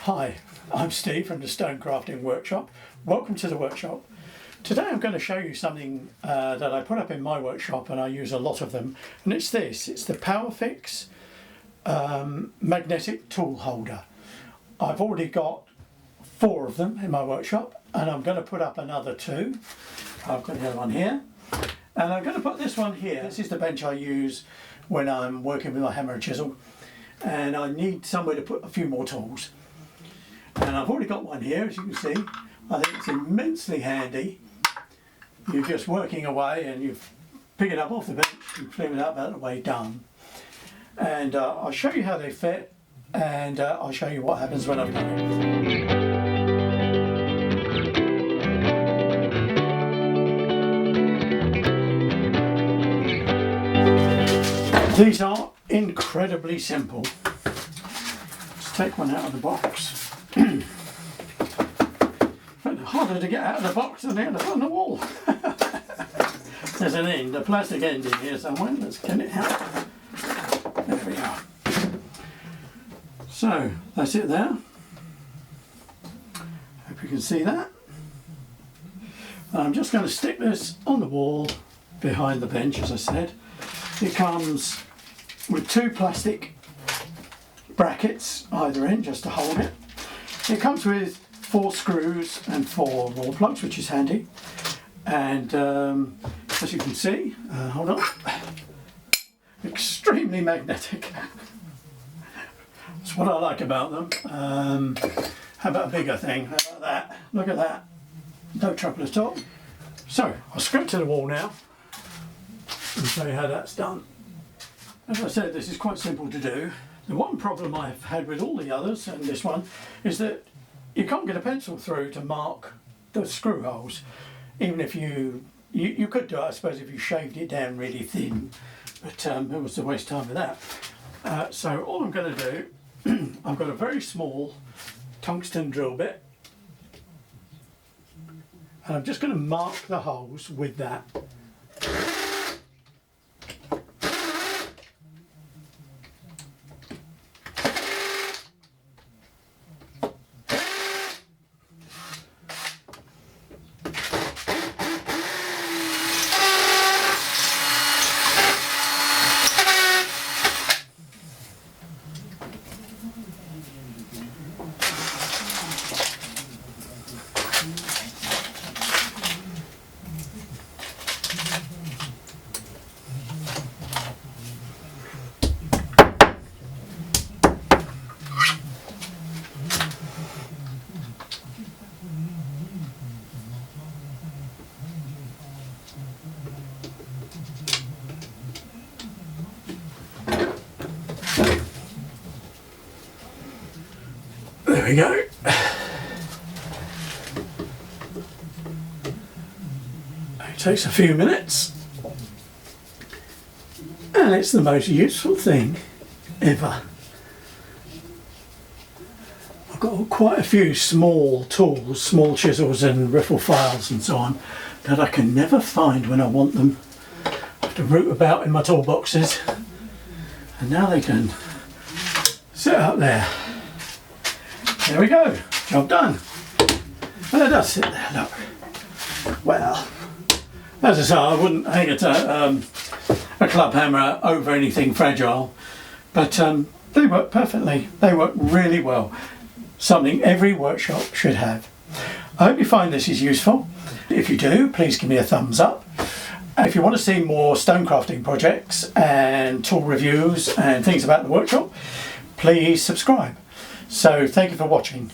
Hi, I'm Steve from the Stone Crafting Workshop. Welcome to the workshop. Today I'm going to show you something that I put up in my workshop and I use a lot of them, and it's this. It's the Powerfix magnetic tool holder. I've already got 4 of them in my workshop and I'm going to put up another 2. I've got the other one here and I'm going to put this one here. This is the bench I use when I'm working with my hammer and chisel, and I need somewhere to put a few more tools. And I've already got one here, as you can see. I think it's immensely handy. You're just working away and you pick it up off the bench, you flip it up out of the way, done. And I'll show you how they fit, and I'll show you what happens when I've done it. These are incredibly simple. Let's take one out of the box. But harder to get out of the box than the other on the wall. There's an end, a plastic end in here somewhere. Let's get it out. There we are. So that's it there. Hope you can see that. I'm just going to stick this on the wall behind the bench, as I said. It comes with 2 plastic brackets either end just to hold it. It comes with 4 screws and 4 wall plugs, which is handy. And as you can see, hold on, extremely magnetic. That's what I like about them. How about a bigger thing? How about that? Look at that. No trouble at all. So I'll screw it to the wall now and show you how that's done. As I said, this is quite simple to do. The one problem I've had with all the others and this one is that you can't get a pencil through to mark the screw holes. Even if you could do it, I suppose, if you shaved it down really thin, but it was a waste of time with that. So all I'm going to do, I've got a very small tungsten drill bit, and I'm just going to mark the holes with that. There we go. It takes a few minutes, and it's the most useful thing ever. I've got quite a few small tools, small chisels and riffle files and so on, that I can never find when I want them. I have to root about in my toolboxes, and now they can sit up there. There we go, job done. Well, it does sit there, look. Well, as I say, I wouldn't hang a club hammer over anything fragile, but they work perfectly. They work really well. Something every workshop should have. I hope you find this is useful. If you do, please give me a thumbs up. If you want to see more stone crafting projects and tool reviews and things about the workshop, please subscribe. So thank you for watching.